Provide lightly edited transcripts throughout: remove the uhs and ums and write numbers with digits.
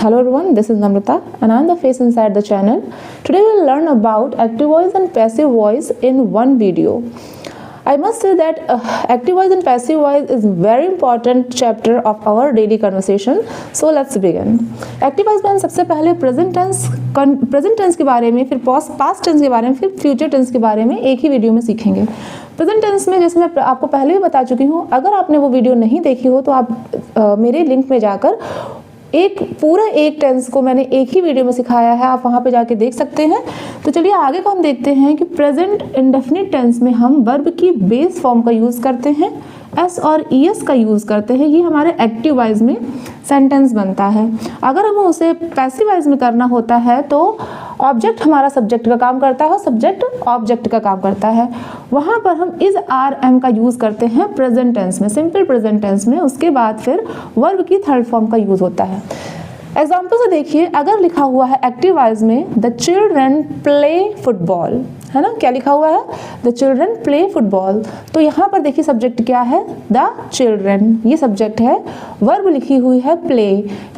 Hello everyone, this is Namrata and I am the face inside the channel. Today we will learn about active voice and passive voice in one video. I must say that active voice and passive voice is very important chapter of our daily conversation. So let's begin. Active voice में हम सबसे पहले present tense के बारे में, फिर past tense के बारे में, फिर फ्यूचर टेंस के बारे में एक ही वीडियो में सीखेंगे। प्रेजेंट टेंस में जैसे मैं आपको पहले भी बता चुकी हूँ, अगर आपने वो वीडियो नहीं देखी हो तो आप मेरे लिंक में जाकर एक टेंस को मैंने एक ही वीडियो में सिखाया है, आप वहाँ पे जाके देख सकते हैं। तो चलिए आगे को हम देखते हैं कि प्रेजेंट इंडेफिनिट टेंस में हम वर्ब की बेस फॉर्म का यूज़ करते हैं, एस और ईएस का यूज़ करते हैं। ये हमारे एक्टिव वॉइस में सेंटेंस बनता है। अगर हमें उसे पैसिव वॉइस में करना होता है तो ऑब्जेक्ट हमारा सब्जेक्ट का काम करता है, सब्जेक्ट ऑब्जेक्ट का काम करता है। वहाँ पर हम इज आर एम का यूज़ करते हैं प्रेजेंट टेंस में, सिंपल प्रेजेंट टेंस में। उसके बाद फिर वर्ब की थर्ड फॉर्म का यूज़ होता है। एग्जाम्पल से देखिए, अगर लिखा हुआ है एक्टिव वॉइस में द चिल्ड्रन प्ले फुटबॉल, है ना, क्या लिखा हुआ है? The children play football. तो यहाँ पर देखिए सब्जेक्ट क्या है? द चिल्ड्रन, ये सब्जेक्ट है। वर्ब लिखी हुई है प्ले।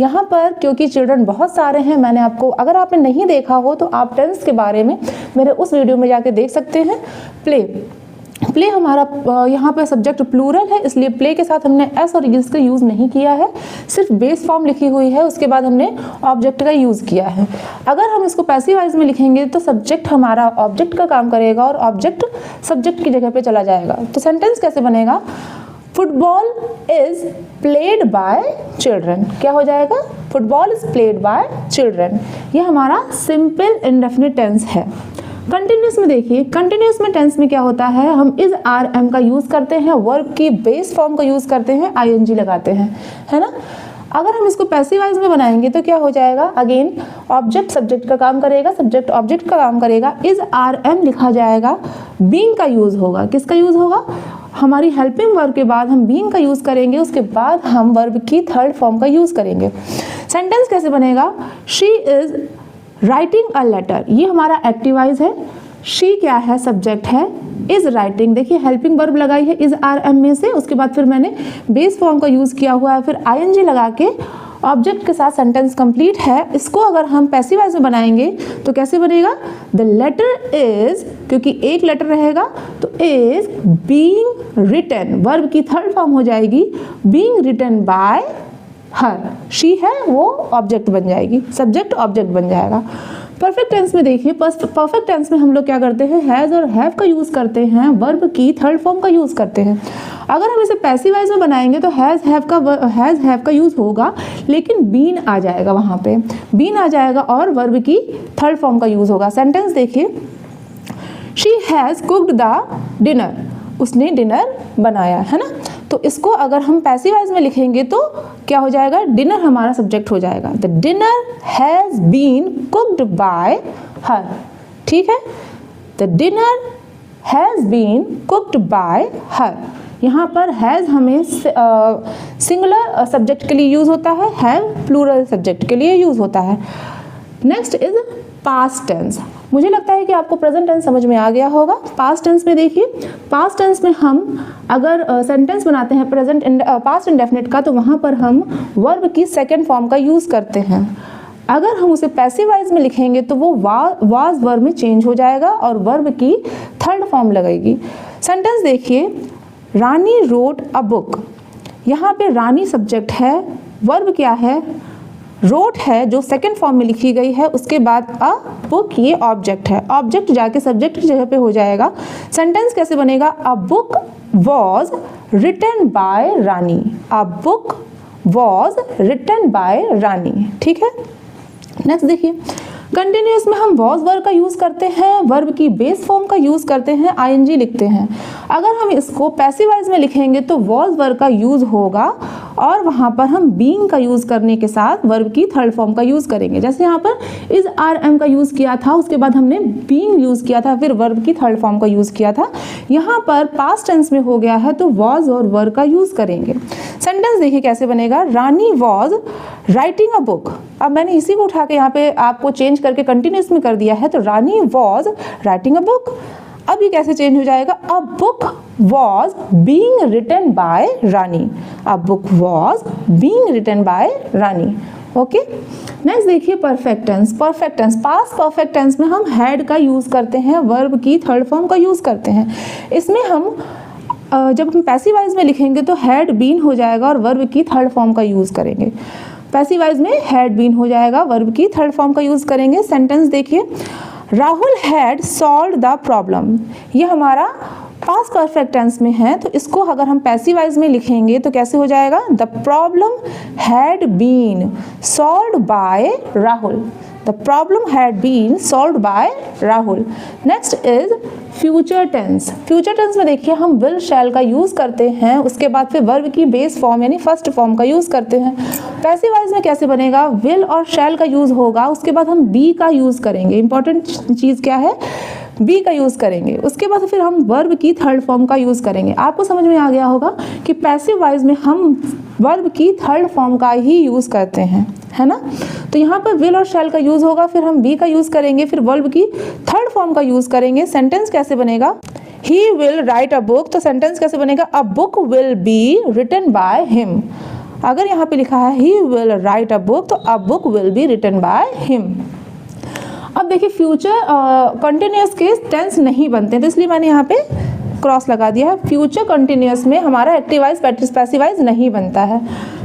यहाँ पर क्योंकि चिल्ड्रन बहुत सारे हैं, मैंने आपको, अगर आपने नहीं देखा हो तो आप टेंस के बारे में मेरे उस वीडियो में जाके देख सकते हैं। प्ले हमारा यहाँ पर सब्जेक्ट प्लूरल है, इसलिए प्ले के साथ हमने एस और इज का यूज़ नहीं किया है, सिर्फ बेस फॉर्म लिखी हुई है, उसके बाद हमने ऑब्जेक्ट का यूज़ किया है। अगर हम इसको पैसिव वॉइस में लिखेंगे तो सब्जेक्ट हमारा ऑब्जेक्ट का काम करेगा और ऑब्जेक्ट सब्जेक्ट की जगह पे चला जाएगा। तो सेंटेंस कैसे बनेगा? Football is played by children. क्या हो जाएगा? Football is played by children. ये हमारा सिंपल इंडेफिनिट टेंस है। कंटिन्यूस में देखिए, कंटिन्यूस में टेंस में क्या होता है, हम इज आर एम का यूज़ करते हैं, वर्ब की बेस फॉर्म का यूज़ करते हैं, आईएनजी लगाते हैं, है ना। अगर हम इसको पैसिव वॉइस में बनाएंगे तो क्या हो जाएगा? अगेन ऑब्जेक्ट सब्जेक्ट का काम करेगा, सब्जेक्ट ऑब्जेक्ट का काम करेगा, इज आर एम लिखा जाएगा, बीइंग का यूज़ होगा। किसका यूज़ होगा? हमारी हेल्पिंग वर्ब के बाद हम बीइंग का यूज़ करेंगे, उसके बाद हम वर्ब की थर्ड फॉर्म का यूज़ करेंगे। सेंटेंस कैसे बनेगा? She is writing a letter, ये हमारा एक्टिव वॉइस है। शी क्या है? सब्जेक्ट है। इज राइटिंग, देखिए हेल्पिंग वर्ब लगाई है इज आर एम में से, उसके बाद फिर मैंने बेस फॉर्म का यूज़ किया हुआ है, फिर आईएनजी लगा के ऑब्जेक्ट के साथ सेंटेंस कंप्लीट है। इसको अगर हम पैसिव वॉइस में बनाएंगे तो कैसे बनेगा? द लेटर इज, क्योंकि एक लेटर रहेगा तो इज बीइंग रिटन, वर्ब की थर्ड फॉर्म हो जाएगी being written by her. She है वो ऑब्जेक्ट बन जाएगी, सब्जेक्ट ऑब्जेक्ट बन जाएगा। परफेक्ट टेंस में देखिए, परफेक्ट टेंस में हम लोग क्या करते हैं? हैज़ और हैव का यूज़ करते हैं, वर्ब की थर्ड फॉर्म का यूज़ करते हैं। अगर हम इसे पैसिव वॉइस में बनाएंगे तो हैज़ हैव का यूज़ होगा, लेकिन बीन आ जाएगा, वहाँ पे बीन आ जाएगा और वर्ब की थर्ड फॉर्म का यूज़ होगा। सेंटेंस देखिए, she has cooked the dinner, उसने डिनर बनाया, है ना। तो इसको अगर हम पैसिव वॉइस में लिखेंगे तो क्या हो जाएगा? डिनर हमारा सब्जेक्ट हो जाएगा। The dinner has been cooked by her, ठीक है। The dinner has been cooked by her. यहाँ पर हैज़ हमें सिंगुलर सब्जेक्ट के लिए यूज़ होता है, हैव प्लूरल सब्जेक्ट के लिए यूज़ होता है। Next is past tense. मुझे लगता है कि आपको प्रेजेंट टेंस समझ में आ गया होगा। पास्ट टेंस में देखिए, पास्ट टेंस में हम अगर सेंटेंस बनाते हैं पास्ट इंडेफिनिट का, तो वहाँ पर हम वर्ब की सेकंड फॉर्म का यूज़ करते हैं। अगर हम उसे पैसिव वॉइस में लिखेंगे तो वो वाज वर्ब में चेंज हो जाएगा और वर्ब की थर्ड फॉर्म लगेगी। सेंटेंस देखिए, रानी रोट अ बुक। यहाँ पे रानी सब्जेक्ट है, वर्ब क्या है? रोट है, जो सेकंड फॉर्म में लिखी गई है, उसके बाद अ बुक, ये ऑब्जेक्ट है, ऑब्जेक्ट जाके सब्जेक्ट की जगह पे हो जाएगा। सेंटेंस कैसे बनेगा? A book was written by Rani, a book was written by Rani, ठीक है। नेक्स्ट देखिए, कंटिन्यूस में हम वॉज वर्ब का यूज़ करते हैं, वर्ब की बेस फॉर्म का यूज़ करते हैं, आईएनजी लिखते हैं। अगर हम इसको पैसिव वॉइस में लिखेंगे तो वॉज वर्ब का यूज़ होगा और वहाँ पर हम बीइंग का यूज़ करने के साथ वर्ब की थर्ड फॉर्म का यूज़ करेंगे। जैसे यहाँ पर इज आर एम का यूज़ किया था, उसके बाद हमने बीइंग यूज़ किया था, फिर वर्ब की थर्ड फॉर्म का यूज़ किया था। यहाँ पर पास्ट टेंस में हो गया है तो वॉज और वर्ब का यूज़ करेंगे। सेंटेंस देखिए कैसे बनेगा, रानी वॉज राइटिंग अ बुक। अब मैंने इसी को उठा के यहाँ पे आपको चेंज करके कंटिन्यूस में कर दिया है, तो Rani was writing a book. अब ये कैसे चेंज हो जाएगा, a book was being written by Rani, a book was being written by Rani. Okay. Next देखिए perfect tense. Perfect tense, past perfect tense में हम हैड का यूज करते हैं, वर्ब की थर्ड फॉर्म का यूज करते हैं। इसमें हम जब हम पैसिव वॉइस में लिखेंगे तो हैड बीन हो जाएगा और वर्ब की थर्ड फॉर्म का यूज करेंगे। पैसिव वॉइस में हैड बीन हो जाएगा, वर्ब की थर्ड फॉर्म का यूज करेंगे। सेंटेंस देखिए, Rahul had solve the problem. ये हमारा पास्ट परफेक्ट टेंस में है, तो इसको अगर हम पैसिव वॉइस में लिखेंगे तो कैसे हो जाएगा, the problem had been solved by Rahul. The problem had been solved by Rahul. Next is future tense. Future tense में देखिए हम विल शैल का यूज करते हैं, उसके बाद फिर वर्ब की बेस फॉर्म यानी फर्स्ट फॉर्म का यूज करते हैं। पैसिव वॉइस में कैसे बनेगा, विल और शैल का यूज होगा, उसके बाद हम बी का यूज करेंगे। इंपॉर्टेंट चीज क्या है, बी का यूज करेंगे, उसके बाद फिर हम वर्ब की थर्ड फॉर्म का यूज करेंगे। आपको समझ में आ गया होगा कि पैसिव वॉइस में हम वर्ब की थर्ड फॉर्म का ही यूज करते हैं, है ना। तो यहाँ पर विल और शैल का यूज होगा, फिर हम बी का यूज करेंगे, फिर वर्ब की थर्ड फॉर्म का यूज करेंगे। सेंटेंस कैसे बनेगा, he will write a book, तो सेंटेंस कैसे बनेगा, a book will be written by him. अगर यहाँ पे लिखा है he will write a book, तो a book will be written by him. अब देखिए फ्यूचर कंटिन्यूअस के टेंस नहीं बनते, तो इसलिए मैंने यहाँ पे क्रॉस लगा दिया है। फ्यूचर कंटिन्यूअस में हमारा एक्टिव वॉइस पैसिव वॉइस नहीं बनता है।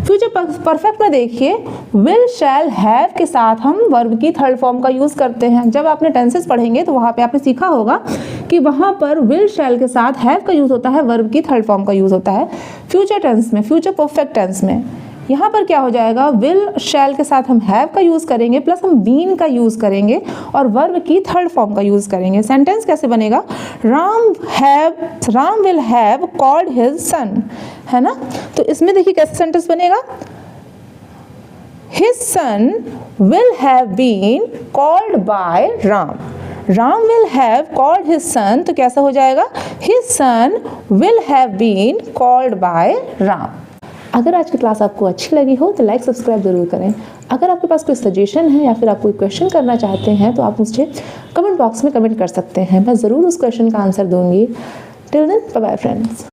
फ्यूचर परफेक्ट में देखिए विल शैल हैव के साथ हम वर्ब की थर्ड फॉर्म का यूज करते हैं। जब आपने टेंसेस पढ़ेंगे तो वहाँ पे आपने सीखा होगा कि वहाँ पर विल शैल के साथ हैव का यूज होता है, वर्ब की थर्ड फॉर्म का यूज होता है फ्यूचर टेंस में। फ्यूचर परफेक्ट टेंस में यहाँ पर क्या हो जाएगा, विल शैल के साथ हम हैव का यूज करेंगे, प्लस हम बीन का यूज करेंगे और वर्ब की थर्ड फॉर्म का यूज करेंगे। सेंटेंस कैसे बनेगा, Ram will have called his son, है ना। तो इसमें देखिए कैसे सेंटेंस बनेगा, his son will have been called by Ram. Ram will have called his son, तो कैसा हो जाएगा, his son will have been called by Ram. अगर आज की क्लास आपको अच्छी लगी हो तो लाइक सब्सक्राइब जरूर करें। अगर आपके पास कोई सजेशन है या फिर आप कोई क्वेश्चन करना चाहते हैं तो आप मुझे कमेंट बॉक्स में कमेंट कर सकते हैं, मैं ज़रूर उस क्वेश्चन का आंसर दूंगी। Till then bye bye friends.